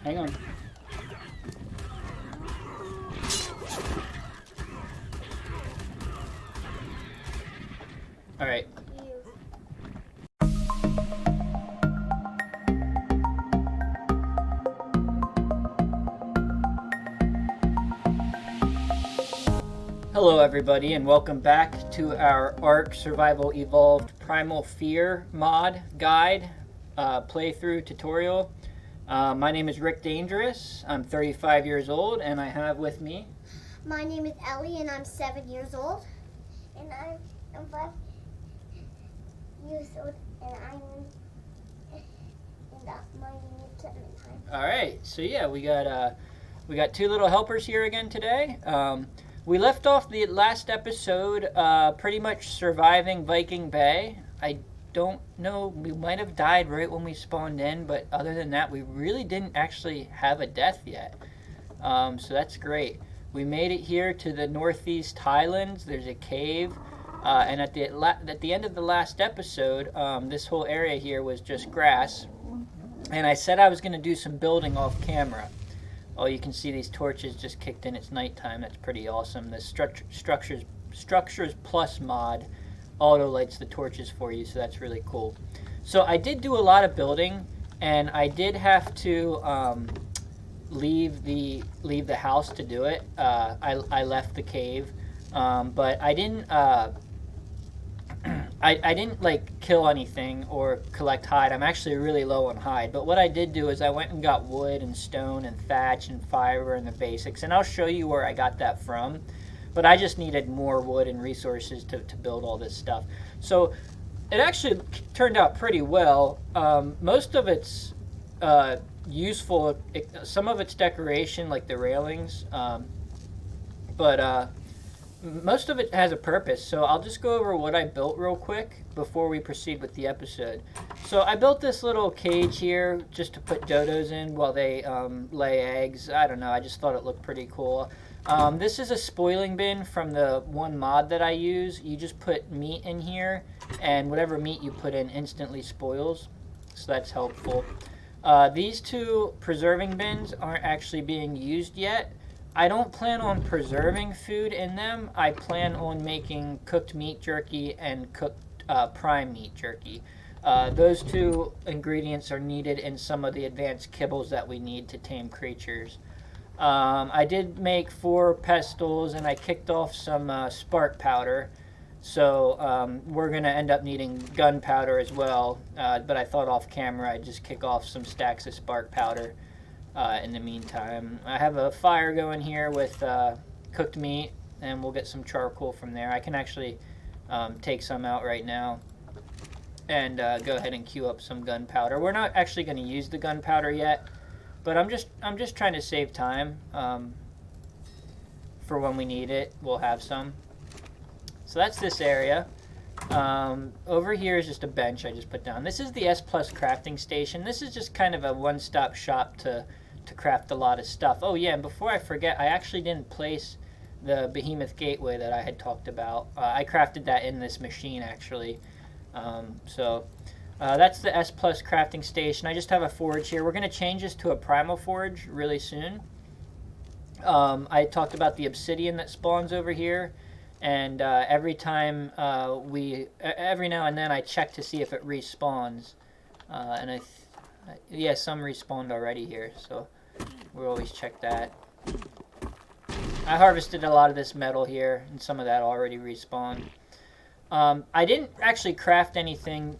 Hang on. All right. Hello everybody and welcome back to our ARK Survival Evolved Primal Fear mod guide playthrough tutorial. My name is Rick Dangerous. I'm 35 years old and I have with me... My name is Ellie and I'm 7 years old. And I'm 5 years old and my name is Clementine. Alright, so yeah, we got two little helpers here again today. We left off the last episode pretty much surviving Viking Bay. I don't know, we might have died right when we spawned in, but other than that, we really didn't actually have a death yet. So that's great. We made it here to the Northeast Highlands. There's a cave. And at the end of the last episode, this whole area here was just grass. And I said I was going to do some building off camera. Oh, you can see these torches just kicked in. It's nighttime. That's pretty awesome. The Structures Plus mod auto lights the torches for you, so that's really cool. So I did do a lot of building, and I did have to leave the house to do it. I left the cave, but I didn't. I didn't like kill anything or collect hide. I'm actually really low on hide. But what I did do is I went and got wood and stone and thatch and fiber and the basics. And I'll show you where I got that from. But I just needed more wood and resources to build all this stuff. So it actually turned out pretty well. Most of it's useful. Some of it's decoration, like the railings. But most of it has a purpose, so I'll just go over what I built real quick before we proceed with the episode. So I built this little cage here just to put dodos in while they lay eggs. I don't know, I just thought it looked pretty cool. This is a spoiling bin from the one mod that I use. You just put meat in here, and whatever meat you put in instantly spoils, so that's helpful. These two preserving bins aren't actually being used yet. I don't plan on preserving food in them. I plan on making cooked meat jerky and cooked prime meat jerky. Those two ingredients are needed in some of the advanced kibbles that we need to tame creatures. I did make 4 pestles and I kicked off some spark powder. So we're going to end up needing gunpowder as well. But I thought off camera I'd just kick off some stacks of spark powder. In the meantime, I have a fire going here with cooked meat, and we'll get some charcoal from there. I can actually take some out right now and go ahead and queue up some gunpowder. We're not actually going to use the gunpowder yet, but I'm just trying to save time for when we need it. We'll have some. So that's this area. Over here is just a bench I just put down. This is the S Plus crafting station. This is just kind of a one-stop shop to craft a lot of stuff. Oh yeah, and before I forget, I actually didn't place the behemoth gateway that I had talked about. I crafted that in this machine actually. That's the S Plus crafting station. I just have a forge here. We're going to change this to a primal forge really soon. I talked about the obsidian that spawns over here. And every time every now and then I check to see if it respawns, and yeah, some respawned already here, so we'll always check that. I harvested a lot of this metal here, and some of that already respawned. I didn't actually craft anything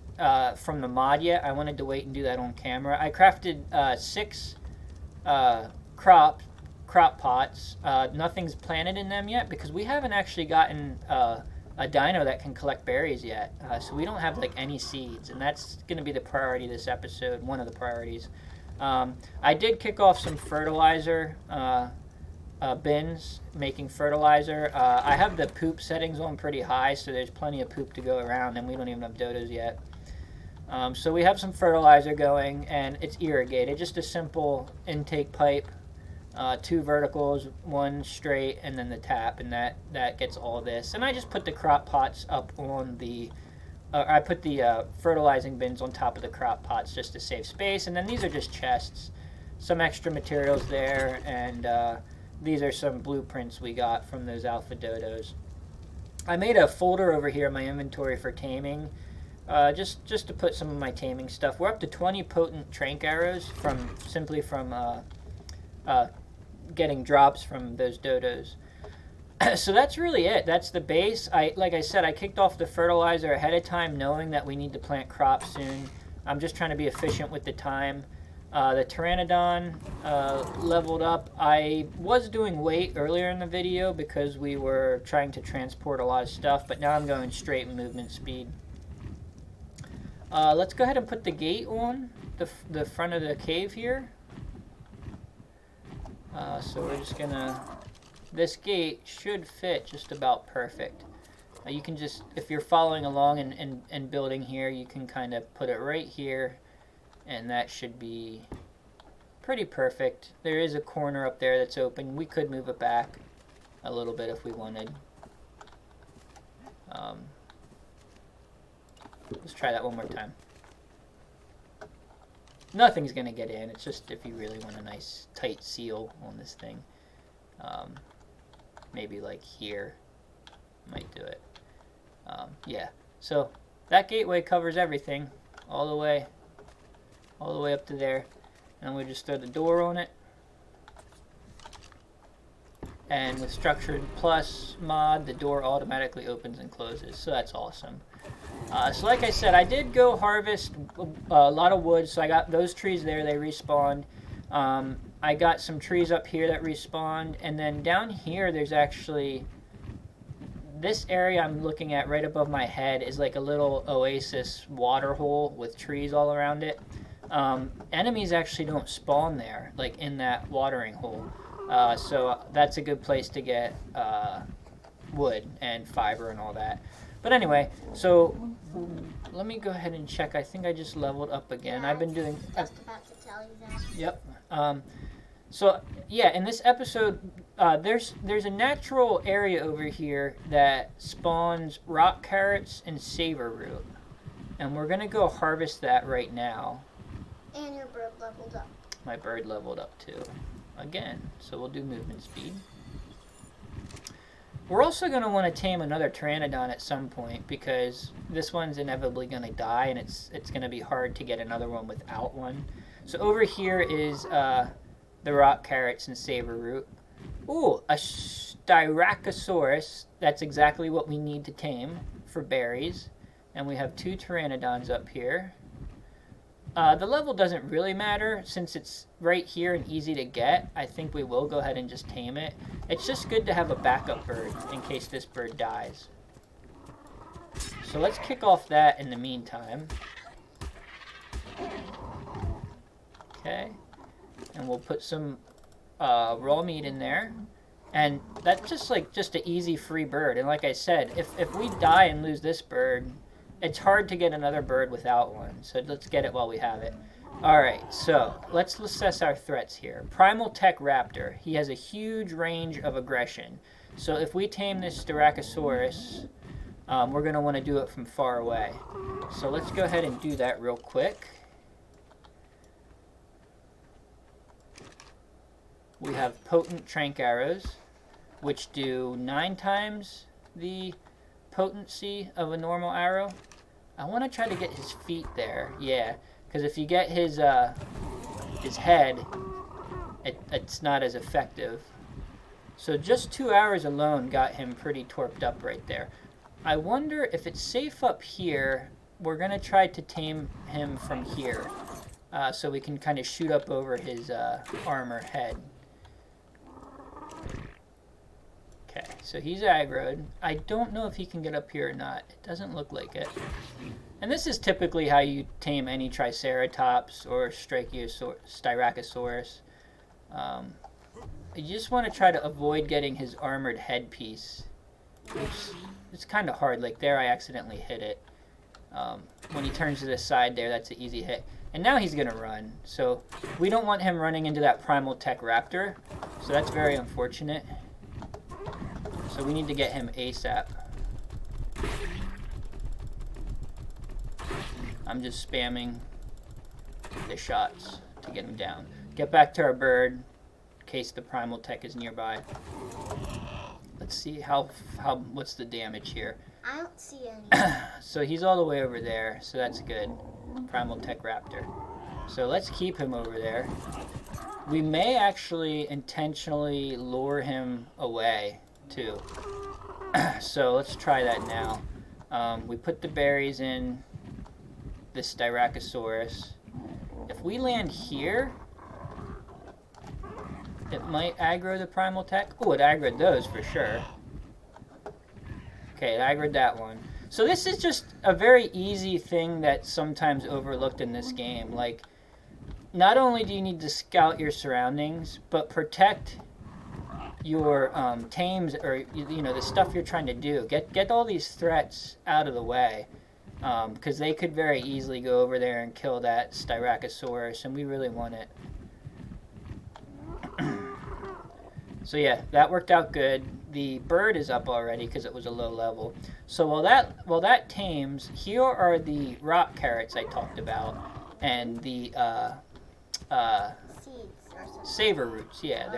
from the mod yet. I wanted to wait and do that on camera. I crafted 6 crop pots. Nothing's planted in them yet because we haven't actually gotten a dino that can collect berries yet. So we don't have like any seeds, and that's going to be the priority this episode, one of the priorities. I did kick off some fertilizer bins, making fertilizer. I have the poop settings on pretty high, so there's plenty of poop to go around, and we don't even have dodos yet. So we have some fertilizer going, and it's irrigated, just a simple intake pipe. 2 verticals, 1 straight, and then the tap, and that gets all this. And I just put the crop pots up on the I put the fertilizing bins on top of the crop pots just to save space. And then these are just chests. some extra materials there, and these are some blueprints we got from those alpha dodos. I made a folder over here in my inventory for taming, just to put some of my taming stuff. We're up to 20 potent trank arrows simply from getting drops from those dodos. So that's really it. That's the base. Like I said, I kicked off the fertilizer ahead of time, knowing that we need to plant crops soon. I'm just trying to be efficient with the time. The Pteranodon leveled up. I was doing weight earlier in the video because we were trying to transport a lot of stuff, but now I'm going straight movement speed. Let's go ahead and put the gate on the front of the cave here. So we're just gonna... This gate should fit just about perfect. You can just, if you're following along and building here, you can kind of put it right here, and that should be pretty perfect. There is a corner up there that's open. We could move it back a little bit if we wanted. Let's try that one more time. Nothing's gonna get in. It's just if you really want a nice tight seal on this thing. Maybe like here might do it. Yeah, so that gateway covers everything all the way up to there, and we just throw the door on it. And with Structured Plus mod, the door automatically opens and closes, so that's awesome. So like I said, I did go harvest a lot of wood, so I got those trees there, they respawned. I got some trees up here that respawned, and then down here there's actually, this area I'm looking at right above my head is like a little oasis water hole with trees all around it. Enemies actually don't spawn there, like in that watering hole. So that's a good place to get wood and fiber and all that. But anyway, so let me go ahead and check. I think I just leveled up again. Yeah, I've been doing... Just about to tell you that. Yep. So yeah, in this episode, there's a natural area over here that spawns rock carrots and savor root, and we're gonna go harvest that right now. And your bird leveled up. My bird leveled up too, again. So we'll do movement speed. We're also gonna want to tame another Pteranodon at some point because this one's inevitably gonna die, and it's gonna be hard to get another one without one. So over here is the rock carrots and savor root. Ooh, a Styracosaurus. That's exactly what we need to tame for berries. And we have 2 Pteranodons up here. The level doesn't really matter since it's right here and easy to get. I think we will go ahead and just tame it. It's just good to have a backup bird in case this bird dies. So let's kick off that in the meantime. Okay. And we'll put some raw meat in there. And that's just an easy free bird. And like I said, if we die and lose this bird, it's hard to get another bird without one. So let's get it while we have it. Alright, so let's assess our threats here. Primal Tech Raptor. He has a huge range of aggression. So if we tame this Styracosaurus, we're going to want to do it from far away. So let's go ahead and do that real quick. We have potent trank arrows, which do 9 times the potency of a normal arrow. I want to try to get his feet there, yeah, because if you get his head, it's not as effective. So just 2 arrows alone got him pretty torped up right there. I wonder if it's safe up here. We're going to try to tame him from here, so we can kind of shoot up over his armor head. Okay, so he's aggroed. I don't know if he can get up here or not. It doesn't look like it. And this is typically how you tame any Triceratops or Styracosaurus. You just want to try to avoid getting his armored headpiece. It's kind of hard. Like there, I accidentally hit it. When he turns to the side there, that's an easy hit. And now he's going to run. So we don't want him running into that Primal Tech Raptor. So that's very unfortunate. So we need to get him ASAP. I'm just spamming the shots to get him down. get back to our bird in case the primal tech is nearby. Let's see what's the damage here. I don't see any. So he's all the way over there, so that's good. Primal Tech Raptor. So let's keep him over there. We may actually intentionally lure him away, too. So let's try that now. We put the berries in this Styracosaurus. If we land here, it might aggro the Primal Tech. Oh, it aggroed those for sure. Okay, it aggroed that one. So this is just a very easy thing that's sometimes overlooked in this game. Like, not only do you need to scout your surroundings, but protect your tames, or you know, the stuff you're trying to do. Get all these threats out of the way, because they could very easily go over there and kill that Styracosaurus, and we really want it. So yeah, that worked out good. The bird is up already because it was a low level. So while that tames, here are the rock carrots I talked about, and the Seeds or something. savor roots. Yeah,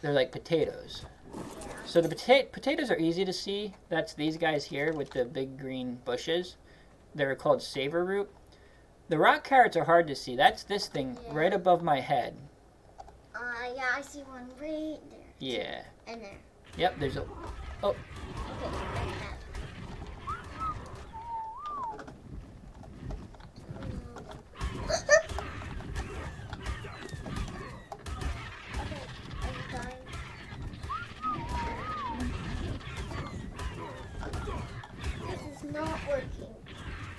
they're like potatoes. So the potatoes are easy to see. That's these guys here with the big green bushes. They're called savor root. The rock carrots are hard to see. That's this thing right above my head. Yeah, I see one right there. Yeah. And there. Yep, there's a... Oh. Okay, like that. Okay, I'm dying. This is not working.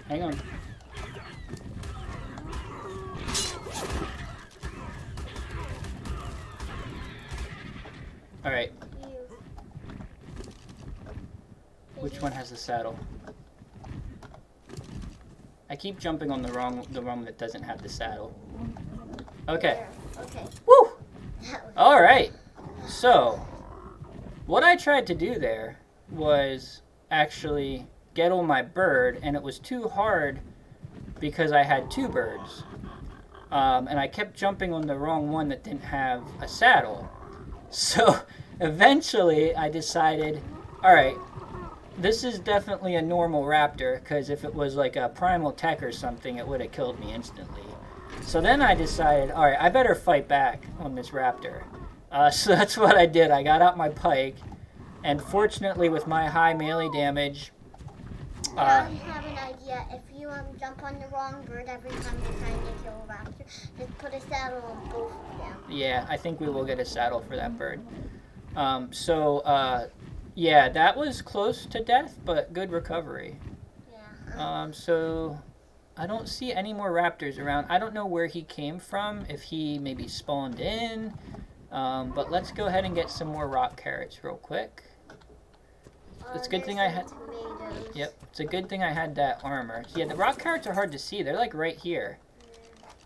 Hang on. All right. Which one has the saddle? I keep jumping on the wrong one that doesn't have the saddle. Okay. Okay. Woo! All right. So, what I tried to do there was actually get on my bird, and it was too hard because I had two birds. And I kept jumping on the wrong one that didn't have a saddle. So eventually I decided, all right, this is definitely a normal raptor, because if it was like a primal tech or something, it would have killed me instantly. So then I decided, all right, I better fight back on this raptor. So that's what I did. I got out my pike, and fortunately with my high melee damage... I have an idea. If you jump on the wrong bird every time you're trying to kill a raptor, just put a saddle on both of them. Yeah, I think we will get a saddle for that bird. Yeah, that was close to death, but good recovery. Yeah. So I don't see any more raptors around. I don't know where he came from, if he maybe spawned in. But let's go ahead and get some more rock carrots real quick. It's a good thing I had... Tomatoes. Yep, it's a good thing I had that armor. So yeah, the rock carrots are hard to see. They're like right here.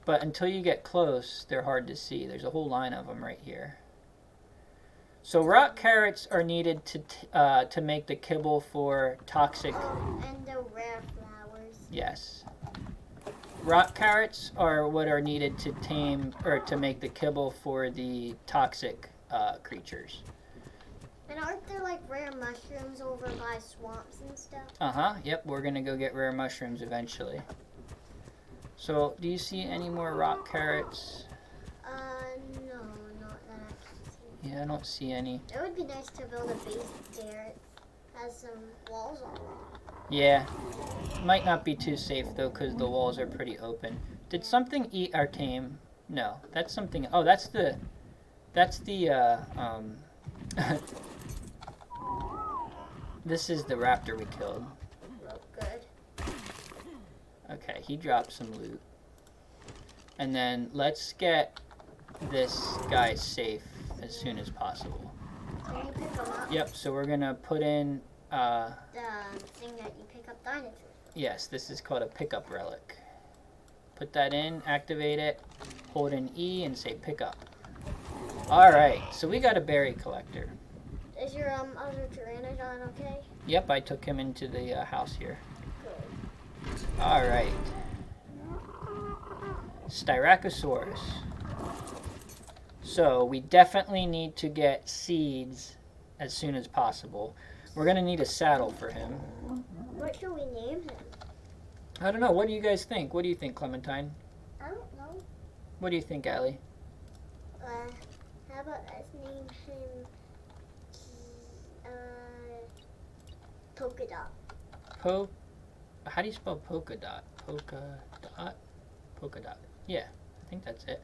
But until you get close, they're hard to see. There's a whole line of them right here. So rock carrots are needed to make the kibble for toxic... Oh, and the rare flowers. Yes. Rock carrots are what are needed to tame, or to make the kibble for the toxic creatures. And aren't there like rare mushrooms over by swamps and stuff? Uh-huh, yep, we're gonna go get rare mushrooms eventually. So, do you see any more rock carrots? No, not that I can see. Yeah, I don't see any. It would be nice to build a base there. It has some walls on it. Yeah, might not be too safe though, because the walls are pretty open. Did something eat our tame? No, that's something... Oh, that's the this is the raptor we killed. Oh, good. Okay, he dropped some loot. And then let's get this guy safe as soon as possible. Can you pick them up? Yep, so we're gonna put in... The thing that you pick up dinosaurs. Yes, this is called a pickup relic. Put that in, activate it, hold in E and say pick up. Alright, so we got a berry collector. Is your other pteranodon okay? Yep, I took him into the house here. Good. Alright. Styracosaurus. So we definitely need to get seeds as soon as possible. We're going to need a saddle for him. What should we name him? I don't know. What do you guys think? What do you think, Clementine? I don't know. What do you think, Allie? How about let's name him Polka Dot. How do you spell polka dot? Polka dot? Polka dot. Yeah, I think that's it.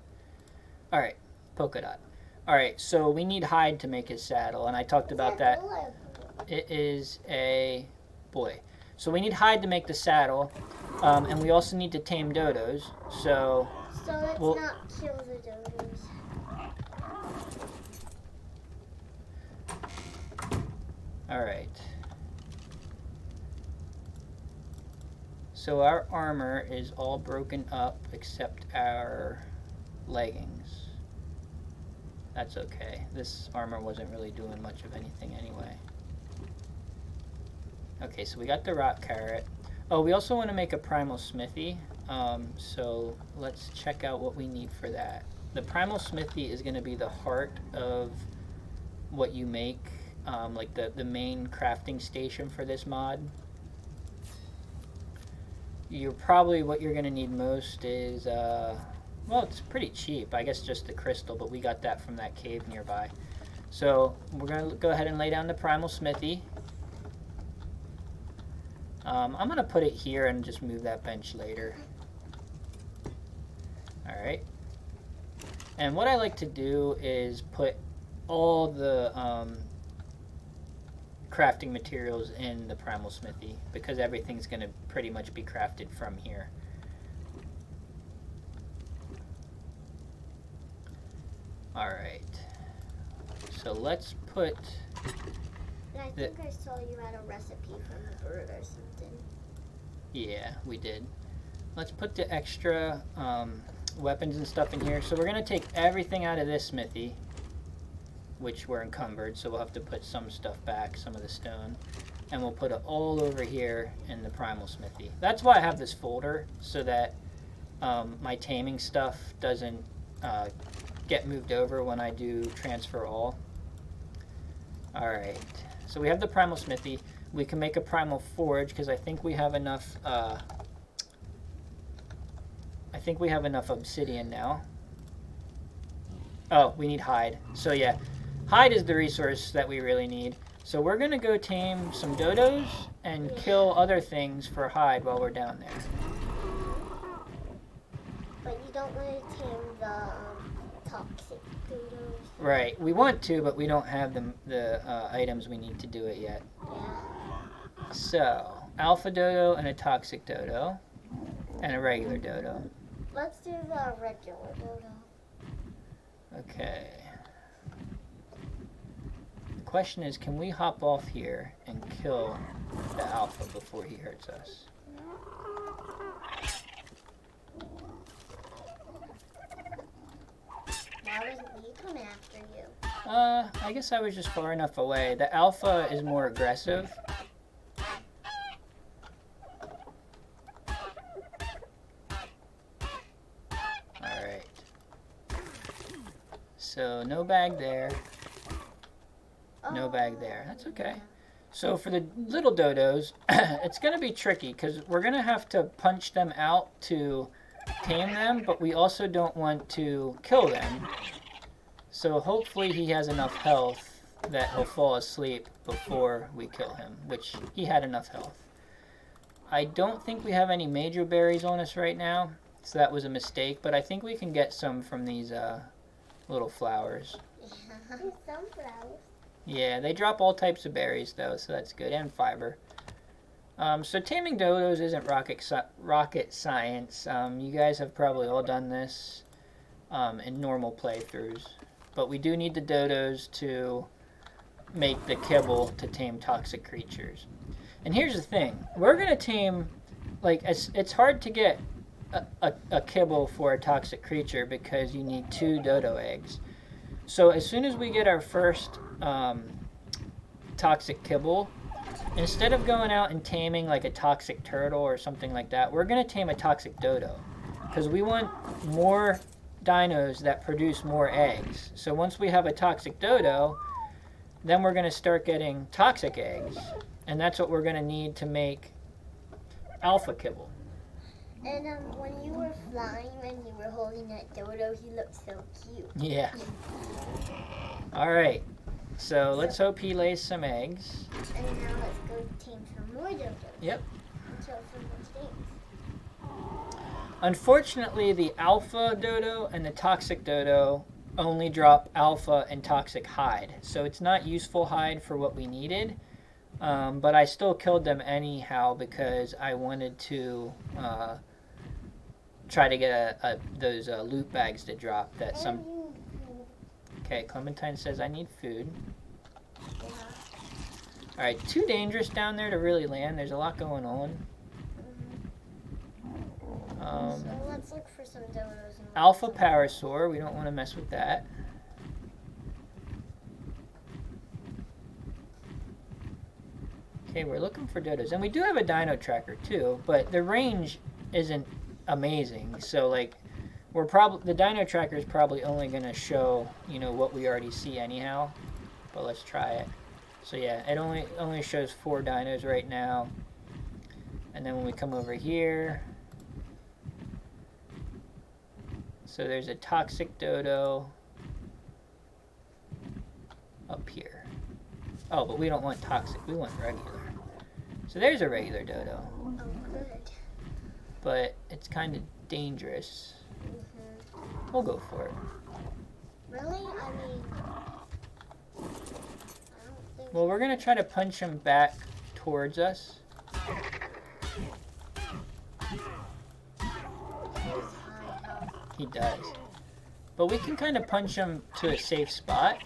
All right, polka dot. All right, so we need hide to make his saddle, and I talked about that. It is a boy. So we need hide to make the saddle, and we also need to tame dodos. So let's not kill the dodos. All right. So our armor is all broken up except our leggings. That's okay. This armor wasn't really doing much of anything anyway. Okay, so we got the rock carrot. Oh, we also want to make a primal smithy. So let's check out what we need for that. The primal smithy is going to be the heart of what you make, like the main crafting station for this mod. What you're going to need most is, well, it's pretty cheap. I guess just the crystal, but we got that from that cave nearby. So we're going to go ahead and lay down the primal smithy. I'm going to put it here and just move that bench later. Alright. And what I like to do is put all the crafting materials in the primal smithy, because everything's going to pretty much be crafted from here. Alright. So let's put... I think I saw you had a recipe from a bird or something. Yeah, we did. Let's put the extra weapons and stuff in here. So we're going to take everything out of this smithy, which we're encumbered, so we'll have to put some stuff back, some of the stone. And we'll put it all over here in the primal smithy. That's why I have this folder, so that my taming stuff doesn't get moved over when I do transfer all. Alright, so we have the primal smithy. We can make a primal forge, because I think we have enough obsidian now. Oh, we need hide. So yeah, hide is the resource that we really need. So we're going to go tame some dodos and kill other things for hide while we're down there. But you don't want to tame the toxic dodos. Right, we want to, but we don't have the items we need to do it yet. Yeah. So, alpha dodo and a toxic dodo, and a regular dodo. Let's do the regular dodo. Okay. The question is, can we hop off here and kill the alpha before he hurts us? Why wasn't he coming after you? I guess I was just far enough away. The alpha is more aggressive. Alright. So, no bag there. No bag there. That's okay. So for the little dodos, it's going to be tricky, because we're going to have to punch them out to tame them, but we also don't want to kill them. So hopefully he has enough health that he'll fall asleep before we kill him, which he had enough health. I don't think we have any major berries on us right now, so that was a mistake, but I think we can get some from these little flowers. Sunflowers. Yeah, they drop all types of berries though, so that's good, and fiber. So taming dodos isn't rocket science. You guys have probably all done this in normal playthroughs. But we do need the dodos to make the kibble to tame toxic creatures. And here's the thing. We're going to tame, like, it's hard to get a kibble for a toxic creature because you need 2 dodo eggs. So as soon as we get our first toxic kibble, instead of going out and taming like a toxic turtle or something like that, we're going to tame a toxic dodo. because we want more dinos that produce more eggs. So once we have a toxic dodo, then we're going to start getting toxic eggs, and that's what we're going to need to make alpha kibble. And when you were flying and you were holding that dodo, he looked so cute. Yeah. All right. So let's hope he lays some eggs. And now let's go tame some more dodos. Yep. And show some more things. Unfortunately, the alpha dodo and the toxic dodo only drop alpha and toxic hide. So it's not useful hide for what we needed. But I still killed them anyhow because I wanted to try to get those loot bags to drop that some... Okay, Clementine says I need food. Yeah. Alright, too dangerous down there to really land. There's a lot going on. So let's look for some dodos. Alpha Parasaur, we don't want to mess with that. Okay, we're looking for dodos. And we do have a DinoTracker too, but the range isn't amazing. So like, the DinoTracker is probably only going to show, you know, what we already see anyhow. But let's try it. So yeah, it only shows 4 dinos right now. And then when we come over here, so there's a toxic dodo up here. Oh, but we don't want toxic, we want regular. So there's a regular dodo. Oh, good. But it's kind of dangerous. Mm-hmm. We'll go for it. Really? I mean, I don't think... Well, we're going to try to punch him back towards us. He does. But we can kind of punch him to a safe spot.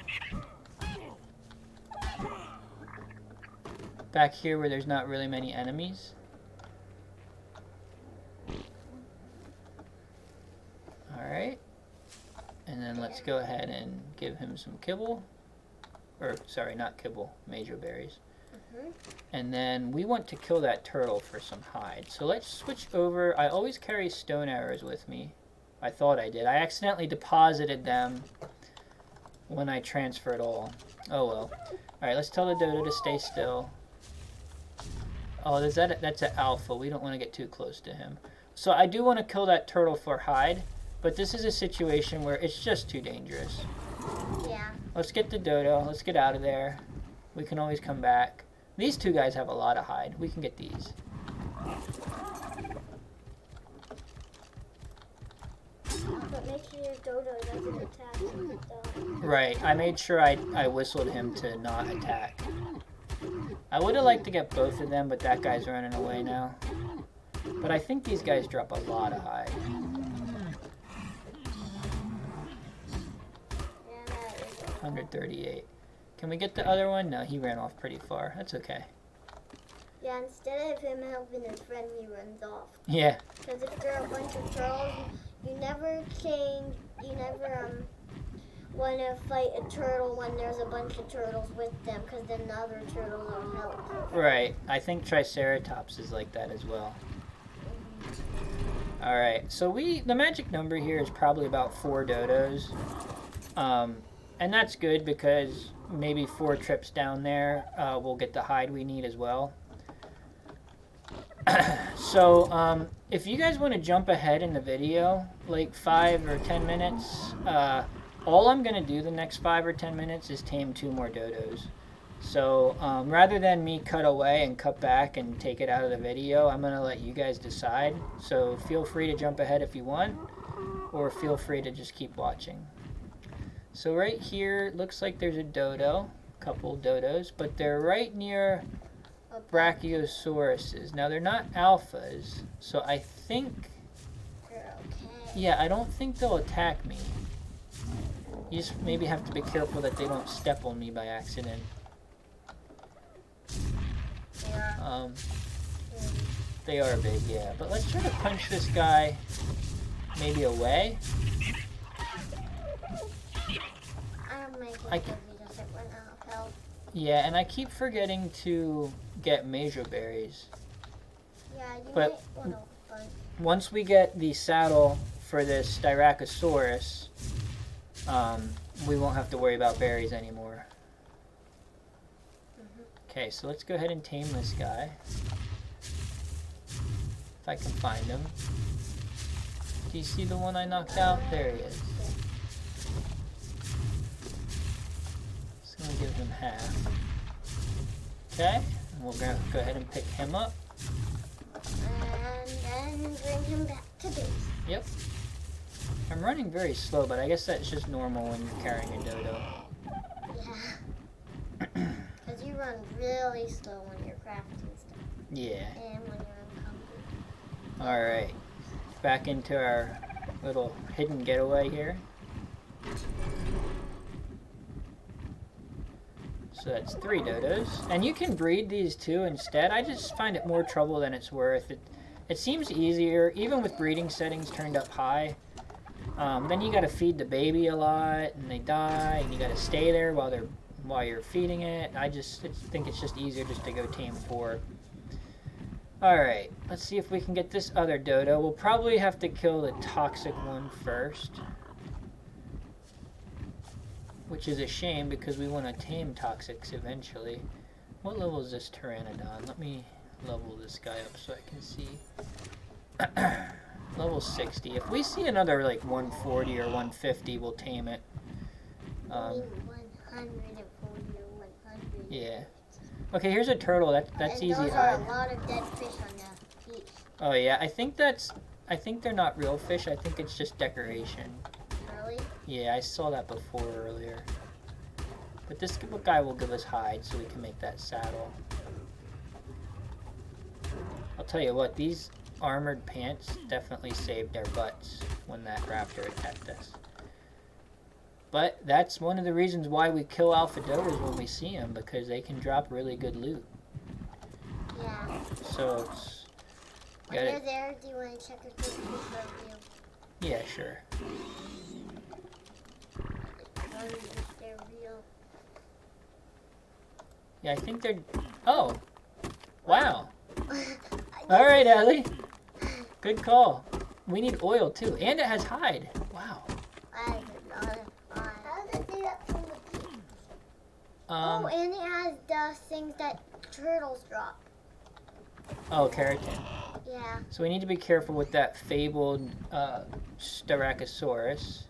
Back here where there's not really many enemies. Alright. And then let's go ahead and give him some kibble. Or, sorry, not kibble, major berries. And then we want to kill that turtle for some hide. So let's switch over. I always carry stone arrows with me. I thought I did. I accidentally deposited them when I transferred all. Oh well. Alright, let's tell the dodo to stay still. Oh, that's an alpha. We don't want to get too close to him. So I do want to kill that turtle for hide, but this is a situation where it's just too dangerous. Yeah. Let's get the dodo. Let's get out of there. We can always come back. These two guys have a lot of hide. We can get these. But make sure your dodo doesn't attack you, though. Right. I made sure I whistled him to not attack. I would have liked to get both of them, but that guy's running away now. But I think these guys drop a lot of hide. Yeah, that is it. 138. Can we get the other one? No, he ran off pretty far. That's okay. Yeah, instead of him helping his friend, he runs off. Yeah. Because if there are a bunch of turtles, you never want to fight a turtle when there's a bunch of turtles with them, because then the other turtles don't help. Right. I think Triceratops is like that as well. Alright, so the magic number here is probably about 4 dodos. And that's good because maybe 4 trips down there we'll get the hide we need as well. So if you guys want to jump ahead in the video, like 5 or 10 minutes, all I'm going to do the next 5 or 10 minutes is tame 2 more dodos. So rather than me cut away and cut back and take it out of the video, I'm going to let you guys decide. So feel free to jump ahead if you want, or feel free to just keep watching. So right here, looks like there's a dodo, a couple dodos, but they're right near Brachiosauruses. Now they're not alphas, so I think, They're okay. yeah, I don't think they'll attack me. You just maybe have to be careful that they don't step on me by accident. Yeah. They are big, yeah. But let's try to punch this guy maybe away. I he doesn't run out of health. Yeah, and I keep forgetting to get major berries. Yeah, you But- might want to once we get the saddle for this Styracosaurus, we won't have to worry about berries anymore. Okay, so let's go ahead and tame this guy. If I can find him. Do you see the one I knocked out? There he is. Just gonna give him half. Okay, and we'll go ahead and pick him up. And then bring him back to base. Yep. I'm running very slow, but I guess that's just normal when you're carrying a dodo. Yeah. Because you run really slow when you're crafting stuff. Yeah. And when you're uncomfortable. Alright. Back into our little hidden getaway here. So that's 3 dodos. And you can breed these too instead. I just find it more trouble than it's worth. It seems easier, even with breeding settings turned up high. Then you gotta feed the baby a lot, and they die, and you gotta stay there while you're feeding it. I think it's just easier just to go tame 4. Alright, let's see if we can get this other dodo. We'll probably have to kill the toxic one first. Which is a shame because we want to tame toxics eventually. What level is this Pteranodon? Let me level this guy up so I can see. Level 60. If we see another like 140 or 150, we'll tame it. 140 or 100. Yeah. Okay, here's a turtle. That's and easy. Those are a lot of dead fish on the beach. Oh yeah, I think they're not real fish. I think it's just decoration. Really? Yeah, I saw that before earlier. But this guy will give us hide so we can make that saddle. I'll tell you what, these armored pants definitely saved our butts when that raptor attacked us. But that's one of the reasons why we kill alpha dodos when we see them, because they can drop really good loot. Yeah. So it's... When you're there, do you want to check if there's fish over you? Yeah, sure. If they're real. Yeah, I think they're... Oh! Wow! Alright, Ellie. Good call. We need oil, too. And it has hide. Wow. I did not have hide. How does it do that from the beach? Oh, and it has the things that turtles drop. Oh, keratin. Yeah. So we need to be careful with that fabled Styracosaurus.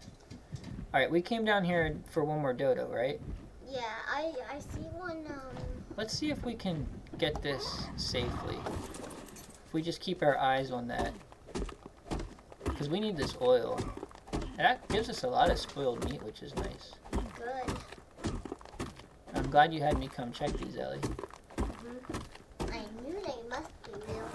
Alright, we came down here for one more dodo, right? Yeah, I see one, Let's see if we can get this safely. If we just keep our eyes on that. Because we need this oil. And that gives us a lot of spoiled meat, which is nice. Good. I'm glad you had me come check these, Ellie. I knew they must be real.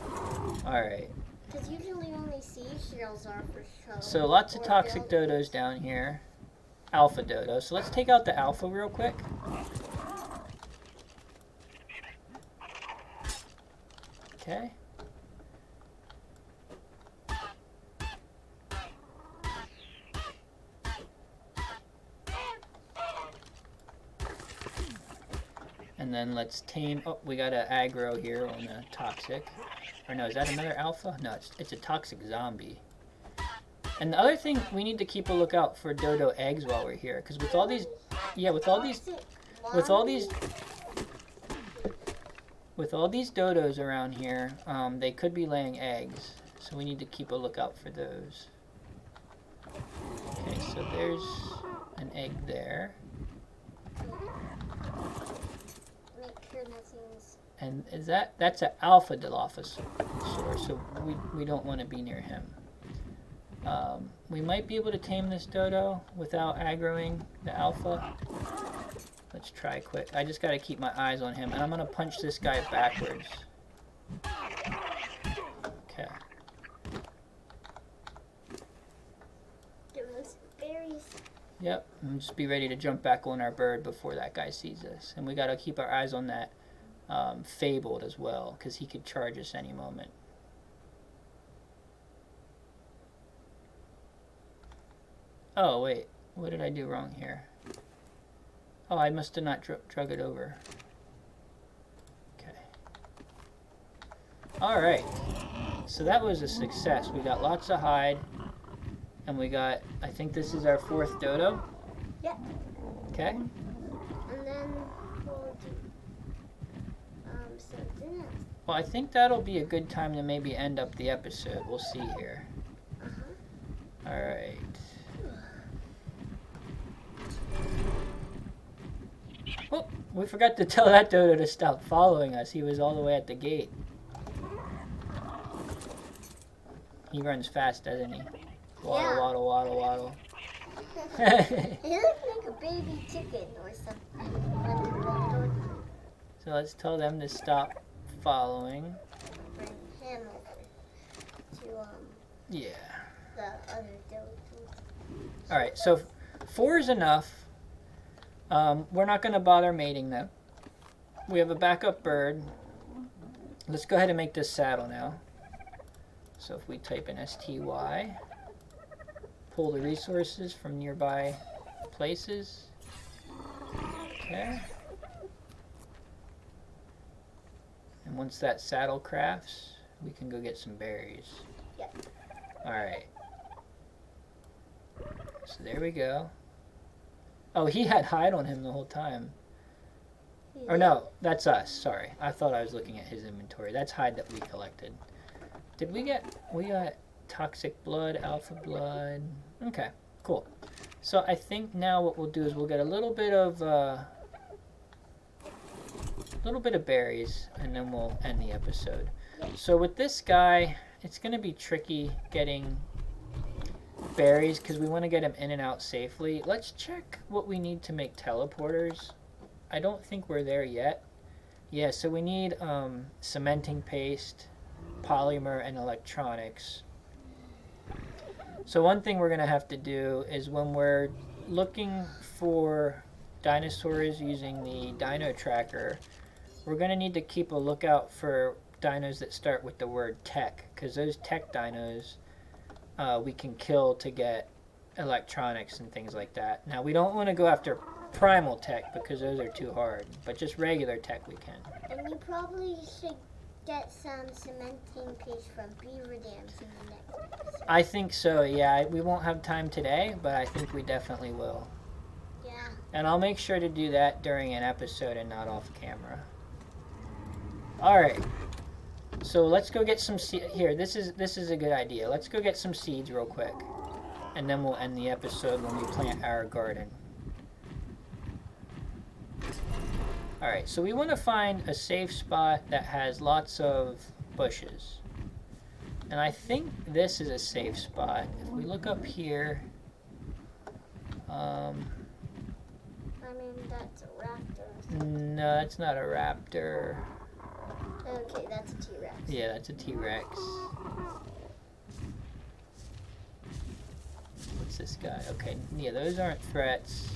Alright. Because usually only seashells are for show. So lots of or toxic buildings. dodos down here. Alpha dodo. So let's take out the alpha real quick. Okay. And then let's tame. Oh, we got an aggro here on a toxic. Or no, is that another alpha? No, it's a toxic zombie. And the other thing, we need to keep a lookout for dodo eggs while we're here, because with all these, with all these dodos around here, they could be laying eggs, so we need to keep a lookout for those. Okay, so there's an egg there. And is that's an alpha Dilophosaur, so we don't want to be near him. We might be able to tame this dodo without aggroing the alpha. Let's try quick. I just got to keep my eyes on him, and I'm going to punch this guy backwards. Okay. Yep, and just be ready to jump back on our bird before that guy sees us. And we got to keep our eyes on that fabled as well, because he could charge us any moment. Oh, wait. What did I do wrong here? Oh, I must have not drug it over. Okay. Alright. So that was a success. We got lots of hide. And we got, I think this is our 4th dodo. Yep. Okay. And then we'll do something else. Well, I think that'll be a good time to maybe end up the episode. We'll see here. Alright. Oh, we forgot to tell that dodo to stop following us. He was all the way at the gate. He runs fast, doesn't he? Waddle, Yeah. waddle, waddle, waddle. He looks like a baby chicken or something. So let's tell them to stop following. Bring him over to Yeah. the other dodo. Alright, so 4 is enough. We're not going to bother mating though. We have a backup bird. Let's go ahead and make this saddle now. So if we type in STY, pull the resources from nearby places. Okay. And once that saddle crafts, we can go get some berries. Yep. Alright. So there we go. Oh, he had hide on him the whole time. Or no, that's us. Sorry. I thought I was looking at his inventory. That's hide that we collected. Did we got toxic blood, alpha blood. Okay, cool. So I think now what we'll do is we'll get a little bit of berries, and then we'll end the episode. So with this guy, it's going to be tricky getting berries because we want to get him in and out safely. Let's check what we need to make teleporters. I don't think we're there yet. Yeah, so we need cementing paste, polymer, and electronics. So one thing we're going to have to do is when we're looking for dinosaurs using the DinoTracker, we're going to need to keep a lookout for dinos that start with the word tech, because those tech dinos we can kill to get electronics and things like that. Now we don't want to go after primal tech because those are too hard, but just regular tech we can. And you probably should get some cementing paste from beaver dams in the next episode. I think so, yeah. We won't have time today, but I think we definitely will. Yeah. And I'll make sure to do that during an episode and not off camera. Alright. So let's go get some seeds. Here, this is a good idea. Let's go get some seeds real quick. And then we'll end the episode when we plant our garden. Alright, so we want to find a safe spot that has lots of bushes. And I think this is a safe spot. If we look up here... I mean, that's a raptor. No, that's not a raptor. Okay, that's a T-Rex. Yeah, that's a T-Rex. What's this guy? Okay, yeah, those aren't threats.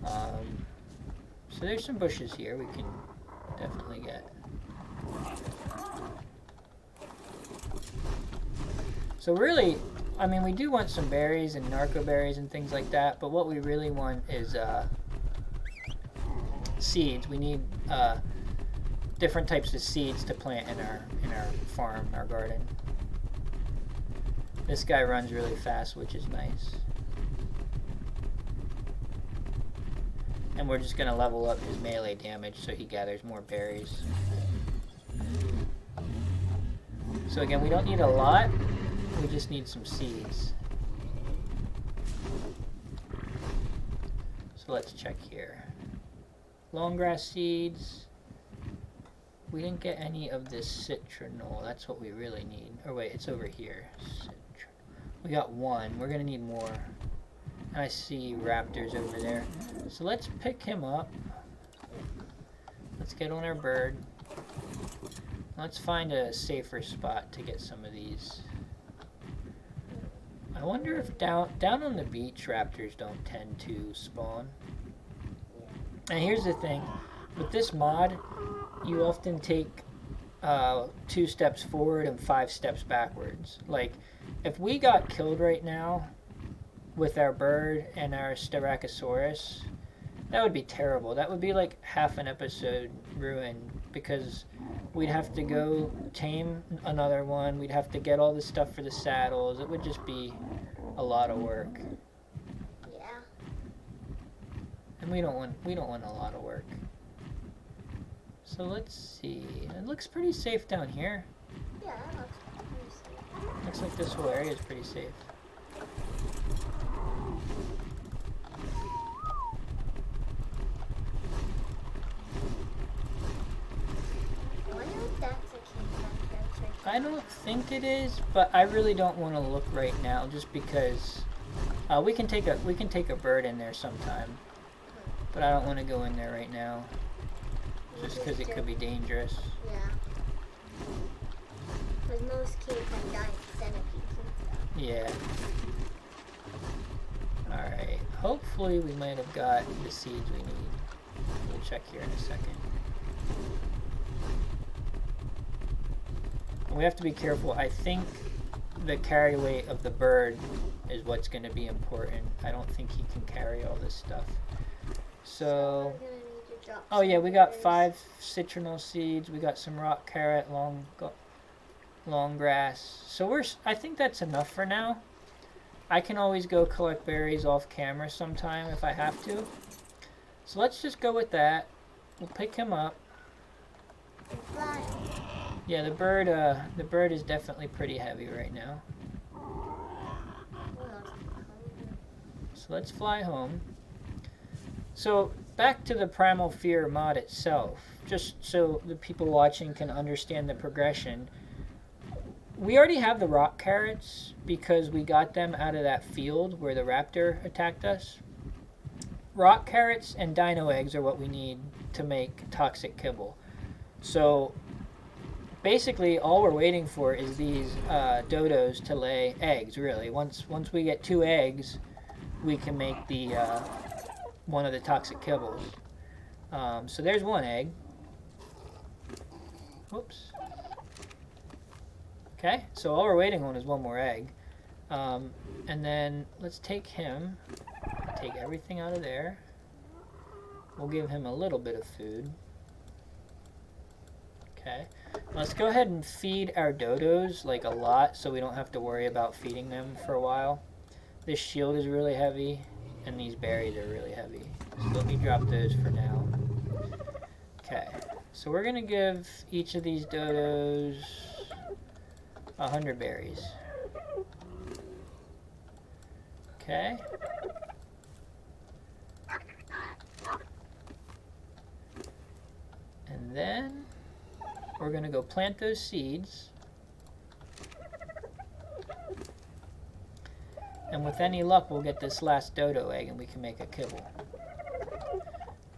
So there's some bushes here we can definitely get. So really, I mean, we do want some berries and narco berries and things like that, but what we really want is seeds. We need different types of seeds to plant in our farm, our garden. This guy runs really fast, which is nice. And we're just going to level up his melee damage so he gathers more berries. So again, we don't need a lot, we just need some seeds. So let's check here. Long grass seeds. We didn't get any of this citronal. That's what we really need. Or wait, it's over here. We got one. We're going to need more. And I see raptors over there. So let's pick him up. Let's get on our bird. Let's find a safer spot to get some of these. I wonder if down on the beach raptors don't tend to spawn. And here's the thing. With this mod, you often take 2 steps forward and 5 steps backwards. Like, if we got killed right now with our bird and our Styracosaurus, that would be terrible. That would be like half an episode ruined because we'd have to go tame another one. We'd have to get all the stuff for the saddles. It would just be a lot of work. Yeah. And we don't want a lot of work. So let's see. It looks pretty safe down here. Yeah, that looks pretty safe. Looks like this whole area is pretty safe. I wonder if that's a cave. I don't think it is, but I really don't want to look right now, just because we can take a bird in there sometime, but I don't want to go in there right now, just because it could be dangerous. Yeah. Because most caves have giant centipedes and stuff. Yeah. All right. Hopefully, we might have got the seeds we need. We'll check here in a second. We have to be careful. I think the carry weight of the bird is what's going to be important. I don't think he can carry all this stuff. So, we're gonna need to drop oh yeah, we got some 5 citronal seeds. We got some rock carrot, long grass. So I think that's enough for now. I can always go collect berries off camera sometime if I have to. So let's just go with that. We'll pick him up. fly. Yeah, the bird is definitely pretty heavy right now. So let's fly home. So back to the Primal Fear mod itself, just so the people watching can understand the progression. We already have the rock carrots because we got them out of that field where the raptor attacked us. Rock carrots and dino eggs are what we need to make toxic kibble. So basically all we're waiting for is these dodos to lay eggs, really. Once we get 2 eggs, we can make the one of the toxic kibbles. So there's 1 egg. Whoops. Okay, so all we're waiting on is 1 more egg. And then let's take him, take everything out of there. We'll give him a little bit of food. Okay, let's go ahead and feed our dodos like a lot so we don't have to worry about feeding them for a while. This shield is really heavy and these berries are really heavy. So let me drop those for now. Okay, so we're gonna give each of these dodos 100 berries. Okay. And then we're gonna go plant those seeds. And with any luck, we'll get this last dodo egg and we can make a kibble.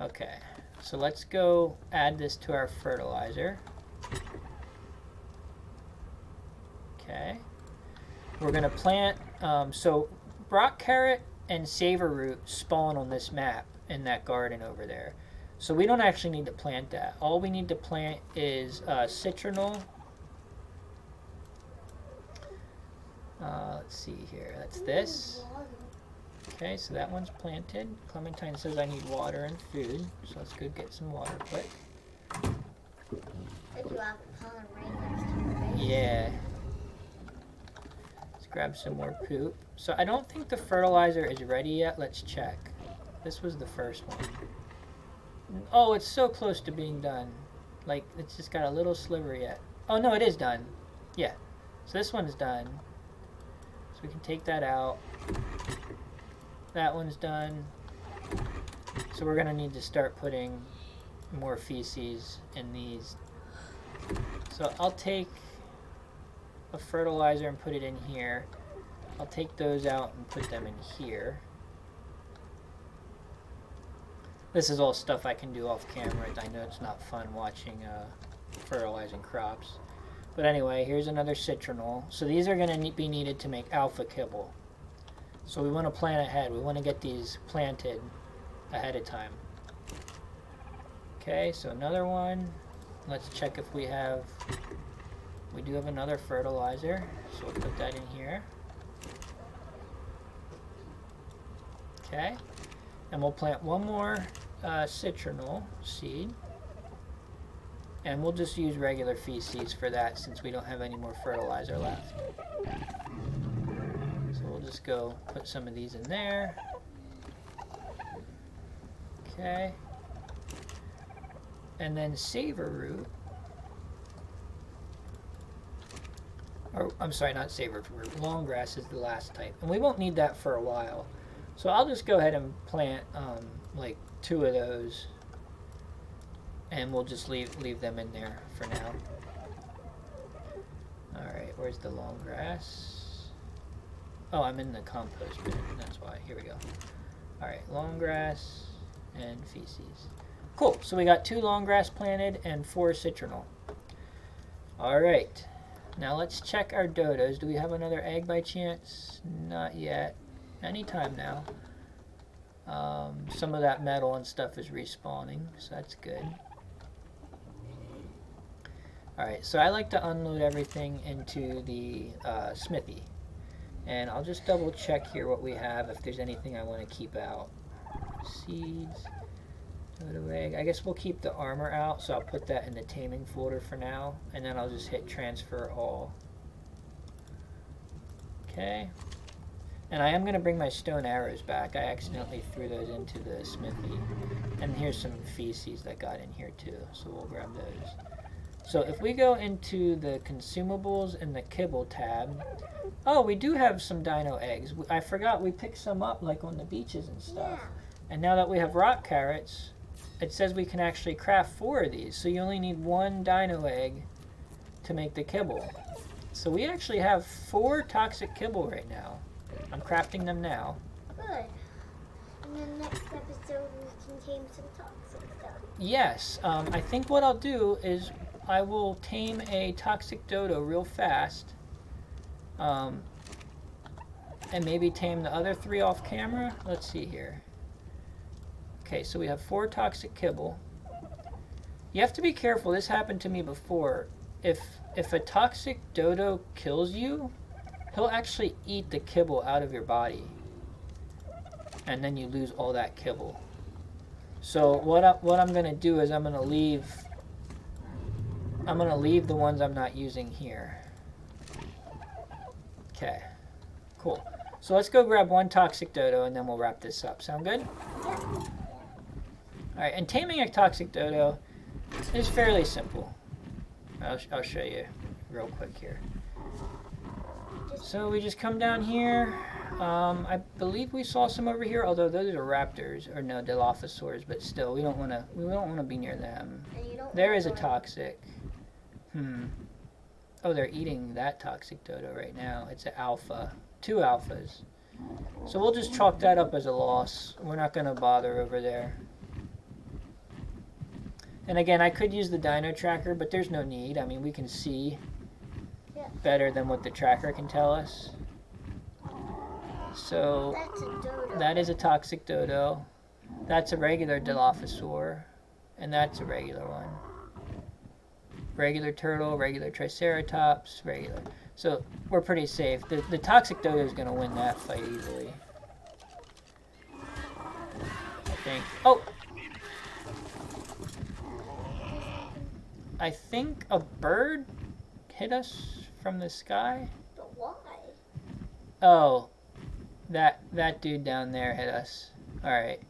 Okay, so let's go add this to our fertilizer. Okay, we're gonna plant, so rock carrot and savor root spawn on this map in that garden over there. So we don't actually need to plant that. All we need to plant is citronal. Let's see here, that's this. Okay, so that one's planted. Clementine says I need water and food, so let's go get some water quick. If you have a pond right next to your base. Yeah. Let's grab some more poop. So I don't think the fertilizer is ready yet. Let's check. This was the first one. Oh, it's so close to being done. Like, it's just got a little sliver yet. Oh, no, it is done. Yeah. So this one's done. So we can take that out. That one's done. So we're going to need to start putting more feces in these. So I'll take a fertilizer and put it in here. I'll take those out and put them in here. This is all stuff I can do off camera. I know it's not fun watching fertilizing crops. But anyway, here's another citronal. So these are going to be needed to make alpha kibble. So we want to plan ahead. We want to get these planted ahead of time. Okay, so another one. Let's check if we have... We do have another fertilizer. So we'll put that in here. Okay. And we'll plant 1 more citronal seed. And we'll just use regular feces for that since we don't have any more fertilizer left. So we'll just go put some of these in there. Okay. And then savor root. Or, I'm sorry, not savor root. Long grass is the last type. And we won't need that for a while. So I'll just go ahead and plant like 2 of those. And we'll just leave them in there for now. Alright, where's the long grass? Oh, I'm in the compost bin. That's why. Here we go. Alright, long grass and feces. Cool. So we got 2 long grass planted and 4 citronal. Alright. Now let's check our dodos. Do we have another egg by chance? Not yet. Anytime now. Some of that metal and stuff is respawning, so that's good. Alright, so I like to unload everything into the smithy. And I'll just double check here what we have, if there's anything I want to keep out. Seeds, dodo egg. I guess we'll keep the armor out, so I'll put that in the taming folder for now. And then I'll just hit transfer all. Okay. And I am going to bring my stone arrows back. I accidentally threw those into the smithy. And here's some feces that got in here too, so we'll grab those. So if we go into the consumables and the kibble tab, oh, we do have some dino eggs. I forgot we picked some up like on the beaches and stuff. Yeah. And now that we have rock carrots, it says we can actually craft 4 of these. So you only need 1 dino egg to make the kibble. So we actually have 4 toxic kibble right now. I'm crafting them now. Good. And then next episode we can tame some toxic stuff. Yes. I think what I'll do is I will tame a toxic dodo real fast. And maybe tame the other 3 off camera. Let's see here. Okay, so we have 4 toxic kibble. You have to be careful. This happened to me before. If a toxic dodo kills you, he'll actually eat the kibble out of your body. And then you lose all that kibble. So what I'm going to do is I'm going to leave the ones I'm not using here. Okay, cool. So let's go grab 1 toxic dodo and then we'll wrap this up. Sound good? Yeah. Alright, and taming a toxic dodo is fairly simple. I'll show you real quick here. So we just come down here. I believe we saw some over here, although those are raptors, or no, Dilophosaurs, but still, we don't want to be near them. There is a toxic. Oh, they're eating that toxic dodo right now. It's an alpha. 2 alphas. So we'll just chalk that up as a loss. We're not going to bother over there. And again, I could use the DinoTracker, but there's no need. I mean, we can see better than what the tracker can tell us. So That's a dodo. that is a toxic dodo. That's a regular Dilophosaur. And that's a regular one. Regular turtle, regular triceratops, regular. So we're pretty safe. The toxic dodo is going to win that fight easily. I think. Oh! I think a bird hit us from the sky. But why? Oh, that dude down there hit us. All right.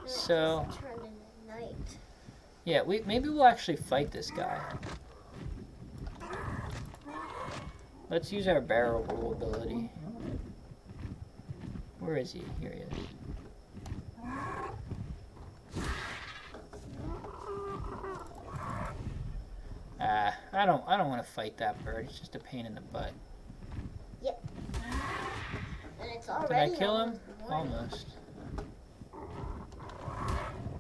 So Turn into night. yeah, maybe we'll actually fight this guy. Let's use our barrel roll ability. Where is he? Here he is. I don't want to fight that bird. It's just a pain in the butt. Yep. And it's Did already I kill him? morning. Almost.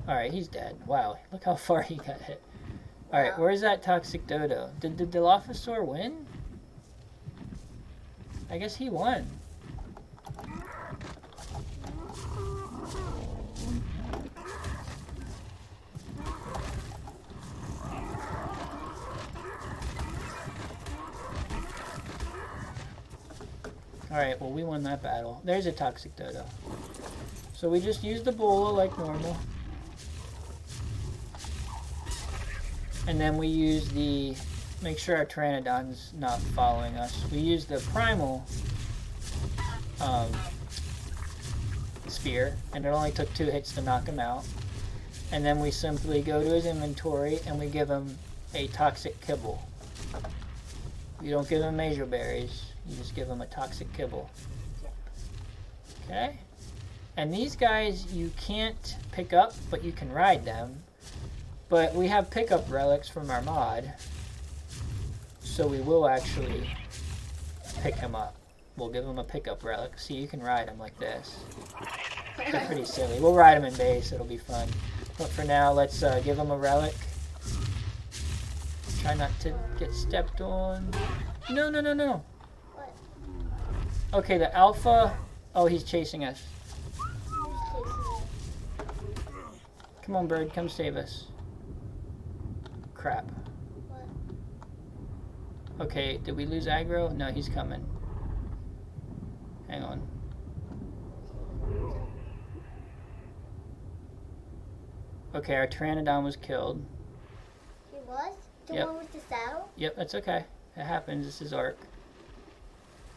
Alright, he's dead. Wow, look how far he got hit. Alright, Wow. where's that toxic dodo? Did the Dilophosaur win? I guess he won. Alright, well we won that battle. There's a toxic dodo. So we just use the bola like normal. And then we use the, make sure our Pteranodon's not following us. We use the Primal Fear, and it only took 2 hits to knock him out. And then we simply go to his inventory and we give him a toxic kibble. You don't give him major berries, you just give him a toxic kibble. Okay? And these guys you can't pick up, but you can ride them. But we have pickup relics from our mod, so we will actually pick him up. We'll give him a pickup relic. See, you can ride him like this. They're pretty silly. We'll ride him in base, it'll be fun. But for now, let's give him a relic. Try not to get stepped on. No, no, no, no. What? Okay, the alpha. Oh, he's chasing us. Who's chasing me? Come on, bird, come save us. Crap. What? Okay, did we lose aggro? No, he's coming. Hang on. Okay, our Pteranodon was killed. He was? The Yep. one with the saddle? Yep, that's okay. It happens. This is ARK.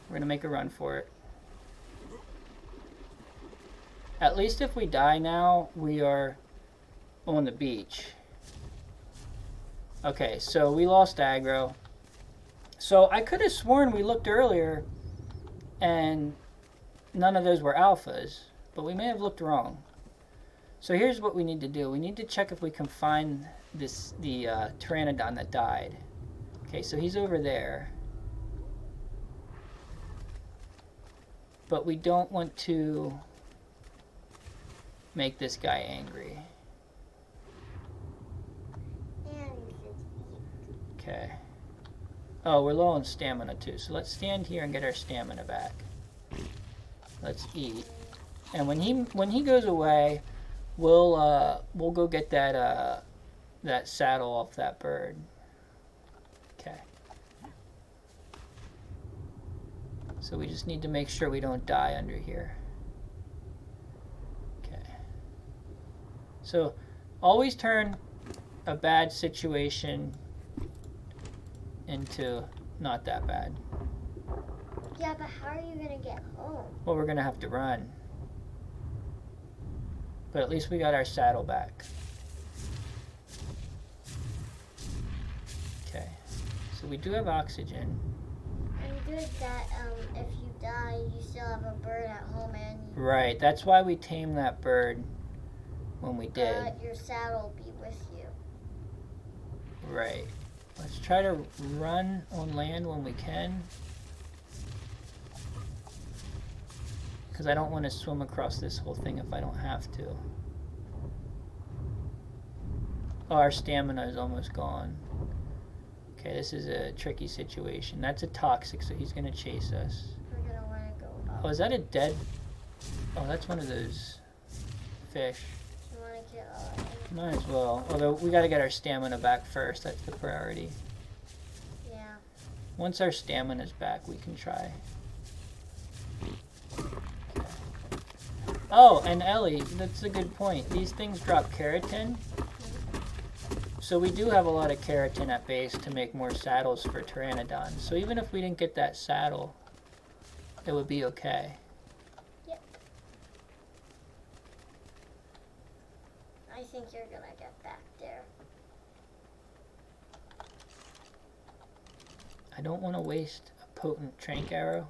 We're gonna make a run for it. At least if we die now, we are on the beach. Okay, so we lost aggro. So I could have sworn we looked earlier and none of those were alphas, but we may have looked wrong. So here's what we need to do. We need to check if we can find the Pteranodon that died. Okay, so he's over there. But we don't want to make this guy angry. Okay. Oh, we're low on stamina too, so let's stand here and get our stamina back. Let's eat. And when he goes away, we'll go get that that saddle off that bird. Okay. So we just need to make sure we don't die under here. Okay. So always turn a bad situation into not that bad. Yeah, but how are you gonna get home? Well, we're gonna have to run. But at least we got our saddle back. Okay. So we do have oxygen. And good that if you die, you still have a bird at home and you Right. That's why we tamed that bird when we did. let your saddle be with you. Right. Let's try to run on land when we can. Because I don't want to swim across this whole thing if I don't have to. Oh, our stamina is almost gone. Okay, this is a tricky situation. That's a toxic, so he's going to chase us. We're gonna want to go up. Oh, is that a dead? Oh, that's one of those fish. You want to kill Might as well. Although we got to get our stamina back first. That's the priority. Yeah. Once our stamina's back, we can try. Okay. Oh, and Ellie, that's a good point. These things drop keratin. So we do have a lot of keratin at base to make more saddles for Pteranodons. So even if we didn't get that saddle, it would be okay. Yep. I think you're gonna get back there. I don't want to waste a potent trank arrow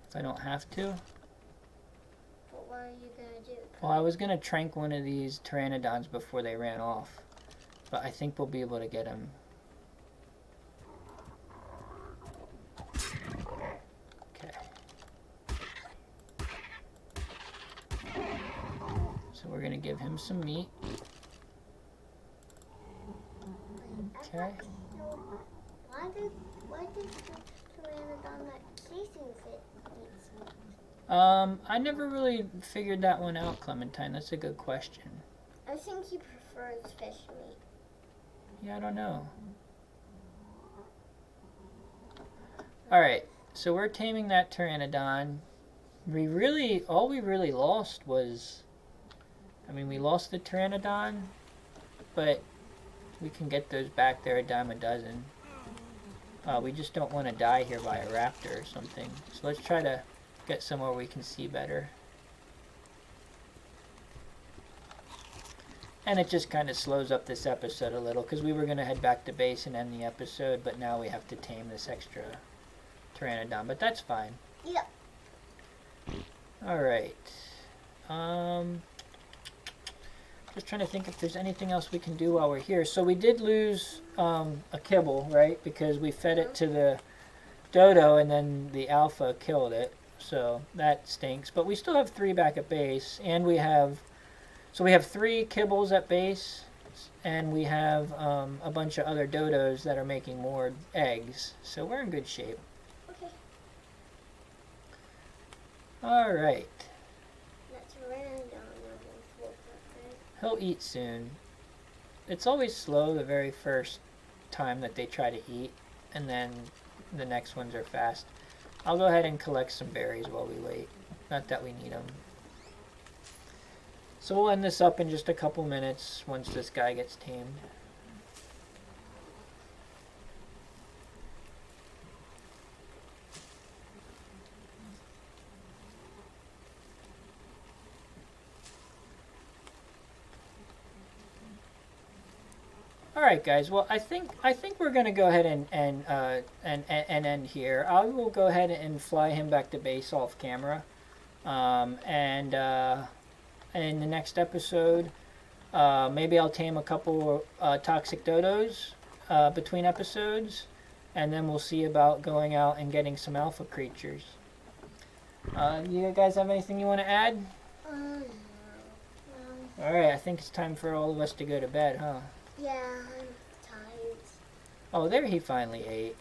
if I don't have to. But what are you gonna do? Well, I was going to trank one of these Pteranodons before they ran off. But I think we'll be able to get him. Okay. So we're going to give him some meat. Okay. Why does the Pteranodon not chasing it eat meat? I never really figured that one out, Clementine. That's a good question. I think he prefers fish meat. Yeah, I don't know. Alright, so we're taming that Pteranodon. All we really lost was, I mean, we lost the Pteranodon, but We can get those back there a dime a dozen. We just don't want to die here by a raptor or something. So let's try to get somewhere we can see better. And it just kind of slows up this episode a little because we were going to head back to base and end the episode, but now we have to tame this extra pteranodon, but that's fine. Yep. Alright. Just trying to think if there's anything else we can do while we're here. So we did lose a kibble, right? Because we fed it to the Dodo and then the alpha killed it. So that stinks. But we still have 3 back at base. And we have... So we have 3 kibbles at base. And we have a bunch of other dodos that are making more eggs. So we're in good shape. Okay. Alright. That's random. He'll eat soon. It's always slow the very first time that they try to eat, and then the next ones are fast. I'll go ahead and collect some berries while we wait. Not that we need them. So we'll end this up in just a couple minutes once this guy gets tamed. Alright guys, well I think we're gonna go ahead and end here. I will go ahead and fly him back to base off camera. And in the next episode, maybe I'll tame a couple toxic dodos between episodes, and then we'll see about going out and getting some alpha creatures. You guys have anything you want to add? No. Alright, I think it's time for all of us to go to bed, huh? Yeah, I'm tired. Oh, there he finally ate.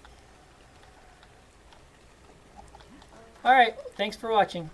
Alright, thanks for watching.